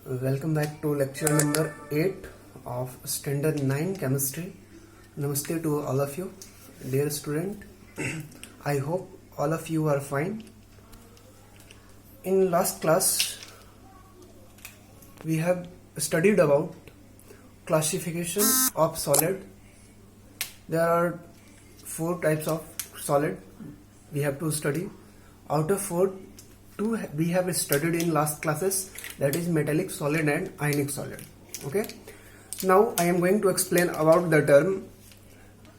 Welcome back to lecture number 8 of standard 9 chemistry. Namaste to all of you, dear student. I hope all of you are fine. In last class, we have studied about classification of solid. There are 4 types of solid we have to study. Out of 4, 2 we have studied in last classes, that is metallic solid and ionic solid. Okay, now I am going to explain about the term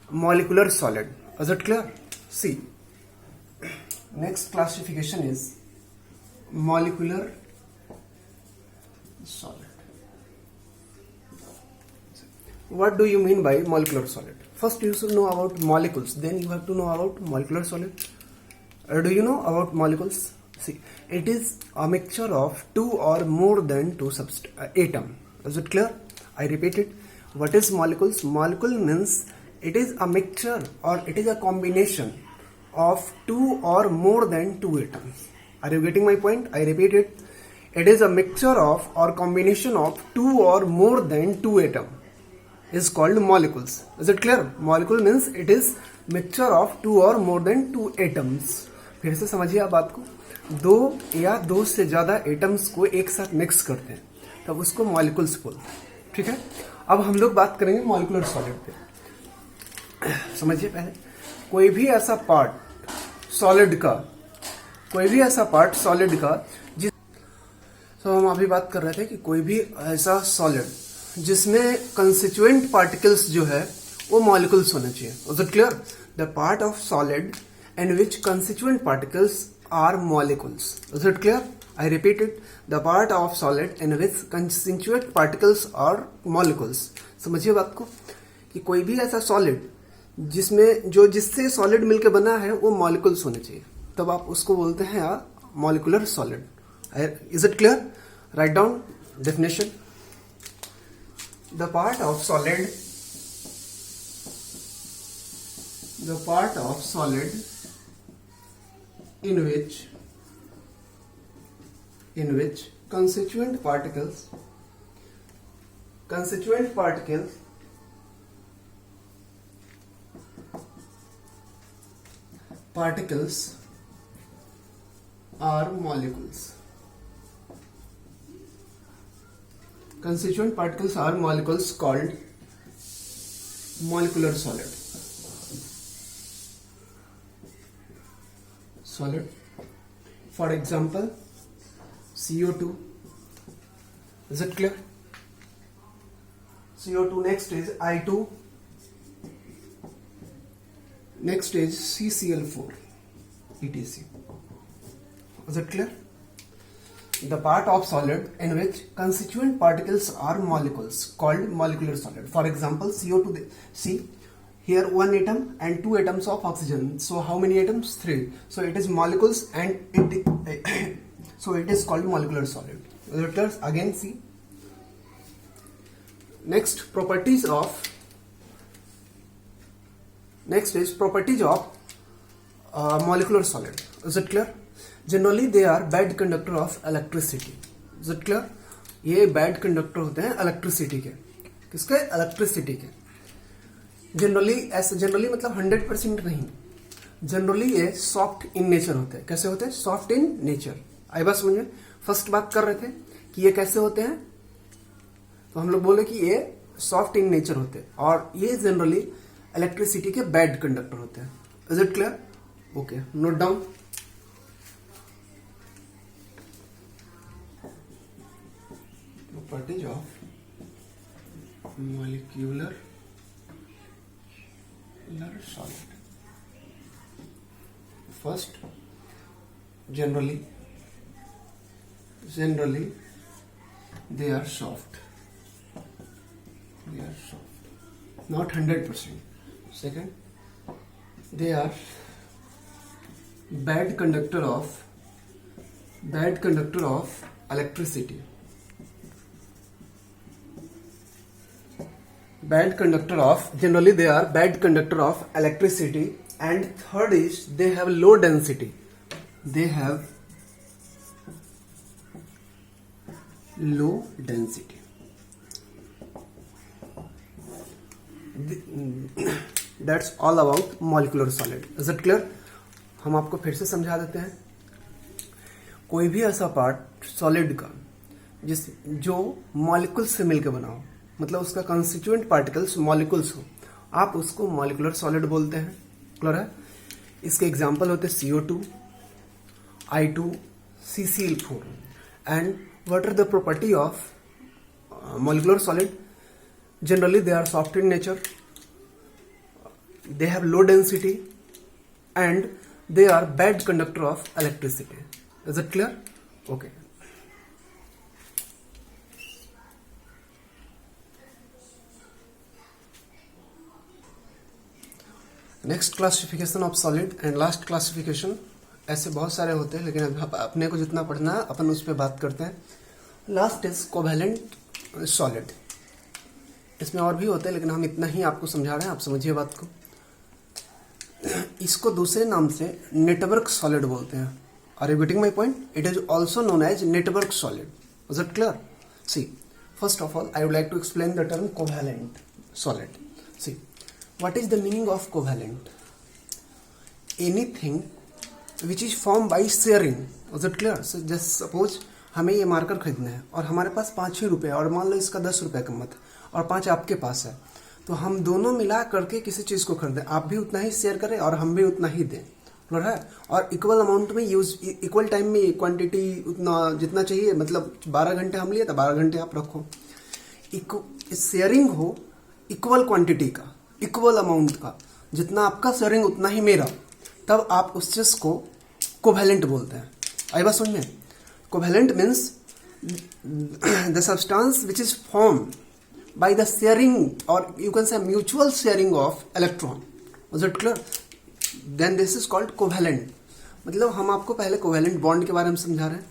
molecular solid. Is it clear? See, next classification is molecular solid. What do you mean by molecular solid? First you should know about molecules, then you have to know about molecular solid. Do you know about molecules? See, it is a mixture of 2 or more than 2 atoms. Is it clear? I repeat it. What is molecules? Molecule means it is a mixture or it is a combination of 2 or more than 2 atoms. Are you getting my point? I repeat it. It is a mixture of or combination of 2 or more than 2 atoms. Is called molecules. Is it clear? Molecule means it is mixture of 2 or more than 2 atoms. फिर से समझिए आप बात को, 2 या 2 से ज्यादा atoms को एक साथ मिक्स करते हैं तब उसको मॉलिक्यूल्स बोलते हैं. ठीक है, अब हम लोग बात करेंगे मॉलिक्यूलर सॉलिड पे. समझिए पहले, कोई भी ऐसा पार्ट सॉलिड का जिस तो हम अभी बात कर रहे थे कि कोई भी ऐसा सॉलिड जिसमें कंस्टिट्यूएंट पार्टिकल्स जो है वो मॉलिक्यूल्स होने चाहिए. Is it clear? The part of solid in which constituent particles are molecules. Is it clear? I repeat it. The part of solid in which constituent particles are molecules. समझिए बात को कि कोई भी ऐसा सॉलिड जिसमें जिससे सॉलिड मिलके बना है वो मॉलिक्यूल्स होने चाहिए, तब आप उसको बोलते हैं molecular solid. Is it clear? Right down definition. The part of solid in which constituent particles are molecules. Constituent particles are molecules called molecular solid. For example, CO2. Is it clear? CO2. Next is I2. Next is CCl4, etc. Is it clear? The part of solid in which constituent particles are molecules called molecular solid. For example, CO2. See, here 1 atom and 2 atoms of oxygen. So how many atoms? 3. So it is molecules and so it is called molecular solid. Again see. Next is properties of molecular solid. Is it clear? Generally they are bad conductor of electricity. Is it clear? ये bad conductor होते हैं electricity के. किसके? Electricity के. Generally मतलब 100% नहीं, generally ये soft in nature होते हैं. कैसे होते हैं? Soft in nature. आई बात समझ में? फर्स्ट बात कर रहे थे कि ये कैसे होते हैं, तो हम लोग बोले कि ये सॉफ्ट इन नेचर होते हैं और ये जनरली इलेक्ट्रिसिटी के बैड कंडक्टर होते हैं. Is it clear? Okay, note down. Properties of molecular solid. First, generally they are soft, not 100%. Second, they are bad conductor of electricity. Generally they are bad conductor of electricity. And third is they have low density. Low density. That's all about molecular solid. Is it clear? हम आपको फिर से समझा देते हैं। कोई भी ऐसा पार्ट सॉलिड का जो मॉलिक्यूल से मिलकर बना हो, मतलब उसका कंस्टिट्यूएंट पार्टिकल्स मॉलिक्यूल्स हो, आप उसको मॉलिक्यूलर सॉलिड बोलते हैं। क्लियर है? इसके एग्जाम्पल होते हैं CO2, I2, CCl4। And what are the property of molecular solid? Generally they are soft in nature, they have low density, and they are bad conductor of electricity. Is it clear? Okay. Next classification of solid and last classification. ऐसे बहुत सारे होते हैं, लेकिन अब अपने को जितना पढ़ना है अपन उस पर बात करते हैं। Last is covalent solid. इसमें और भी होते हैं, लेकिन हम इतना ही आपको समझा रहे हैं, आप समझिए बात को। इसको दूसरे नाम से नेटवर्क सॉलिड बोलते हैं। Are you getting my point? It is also known as network solid. Is it clear? See, first of all I would like to explain the term covalent solid. See, what is the meaning of covalent? Anything which is formed by sharing. Is it clear? So just suppose हमें ये marker खरीदना है और हमारे पास 5-6 रुपए और मान लो इसका 10 रुपए कीमत और 5 आपके पास है, तो हम दोनों मिला करके किसी चीज को खरीदें, आप भी उतना ही शेयर करें और हम भी उतना ही दें। क्लियर है? और इक्वल अमाउंट में यूज, इक्वल टाइम में क्वांटिटी उतना जितना चाहिए, मतलब 12 घंटे हम लिए तो 12 घंटे आप रखो। शेयरिंग हो इक्वल क्वांटिटी का, इक्वल अमाउंट का, जितना आपका शेयरिंग उतना ही मेरा, तब आप उस चीज को कोवैलेंट बोलते हैं। आई बात समझ में? Covalent means the substance which is form by the sharing और you can say mutual sharing of electron. Is it clear? Then this is called covalent. मतलब हम आपको पहले कोवैलेंट बॉन्ड के बारे में समझा रहे हैं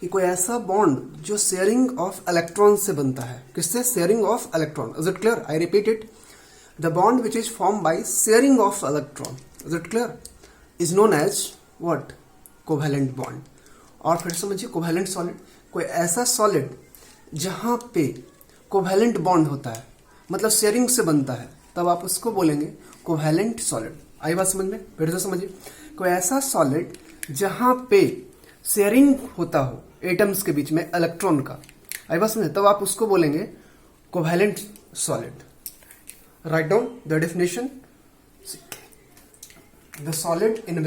कि कोई ऐसा बॉन्ड जो शेयरिंग ऑफ इलेक्ट्रॉन से बनता है। किससे? Sharing of electron. Is it clear? I repeat it, the bond which is formed by sharing of electron, is it clear, is known as what? Covalent bond. और फिर समझिए covalent solid, कोई ऐसा solid जहां पे कोवैलेंट बॉन्ड होता है, मतलब शेयरिंग से बनता है, तब आप उसको बोलेंगे कोवैलेंट सॉलिड। आई बात समझ में? फिर से समझिए, कोई ऐसा सॉलिड जहां पे शेयरिंग होता हो एटम्स के बीच में इलेक्ट्रॉन का, आई बात समझे, तब आप उसको बोलेंगे covalent solid. Write down the definition. The solid in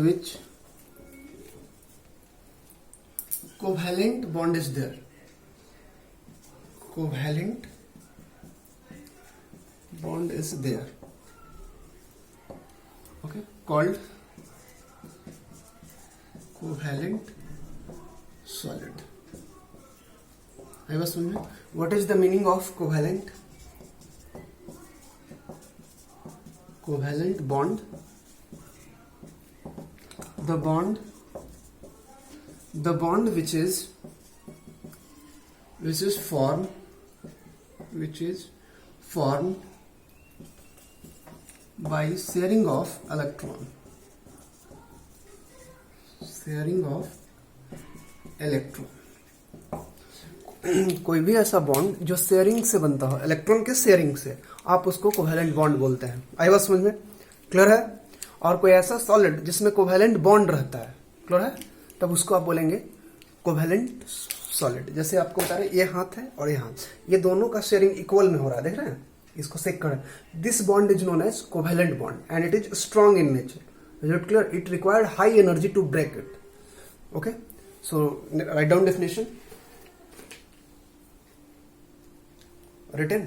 which covalent bond is there. Covalent bond is there. Okay, called covalent solid. I was wondering, what is the meaning of covalent? Covalent bond. The bond which is formed by sharing of electron. कोई भी ऐसा bond जो sharing से बनता हो, electron के sharing से, आप उसको कोवैलेंट बॉन्ड बोलते हैं। आई बात समझ में? क्लियर है? और कोई ऐसा सॉलिड जिसमें कोवैलेंट बॉन्ड रहता है, क्लियर है, तब उसको आप बोलेंगे कोवैलेंट सॉलिड। जैसे आपको बता रहे, ये हाथ है और ये हाथ, ये दोनों का शेयरिंग इक्वल में हो रहा है, देख रहे हैं? इसको सेक करें, this bond is known as covalent bond and it is strong in nature. Is it clear? It required high energy to break it. Okay, so write down definition. Written.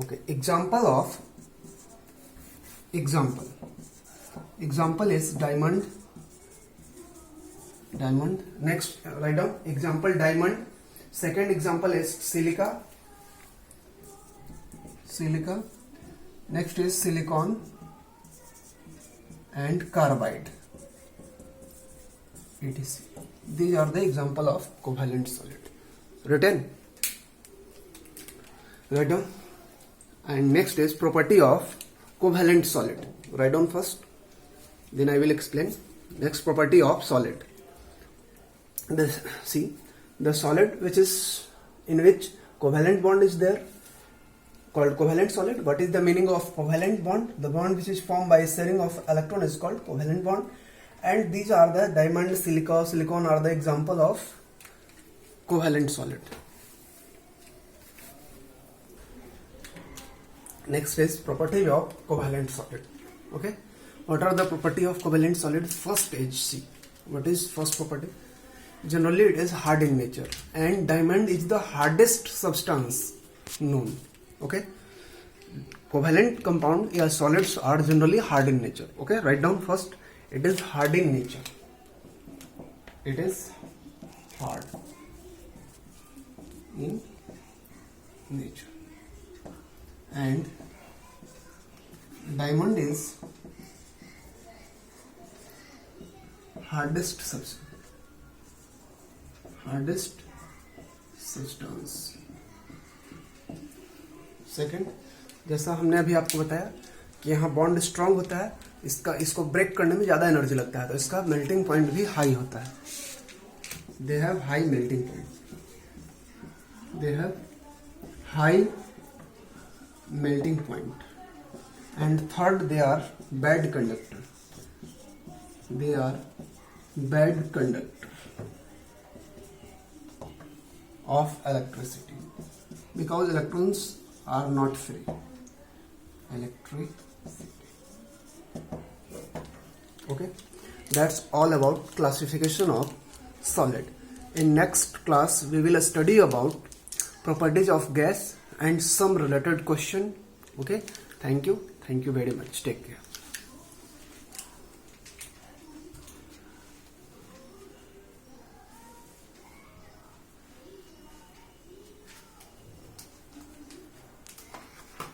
Okay, example is diamond. Next, write down example diamond. Second example is silica. Next is silicon and carbide, etc. These are the example of covalent solid. Written. Write down. And next is property of covalent solid. Write down first. Then I will explain. Next property of solid. See, the solid which is in which covalent bond is there, called covalent solid. What is the meaning of covalent bond? The bond which is formed by sharing of electron is called covalent bond. And these are the diamond, silica, silicon are the example of covalent solid. Next is property of covalent solid. Okay, what are the property of covalent solid? First is, see, what is first property? Generally it is hard in nature, and diamond is the hardest substance known. Okay, covalent compound या solids are generally hard in nature. Okay, write down first, it is hard in nature. It is hard in nature. And diamond is hardest substance. Second, जैसा हमने अभी आपको बताया कि यहाँ bond strong होता है, इसको ब्रेक करने में ज्यादा एनर्जी लगता है, तो इसका मेल्टिंग पॉइंट भी हाई होता है. They have high melting point. They have high melting point. And third, they are bad conductor. They are bad conductor of electricity because electrons are not free. Electricity. Okay, that's all about classification of solid. In next class we will study about properties of gas and some related question. Okay, thank you very much, take care.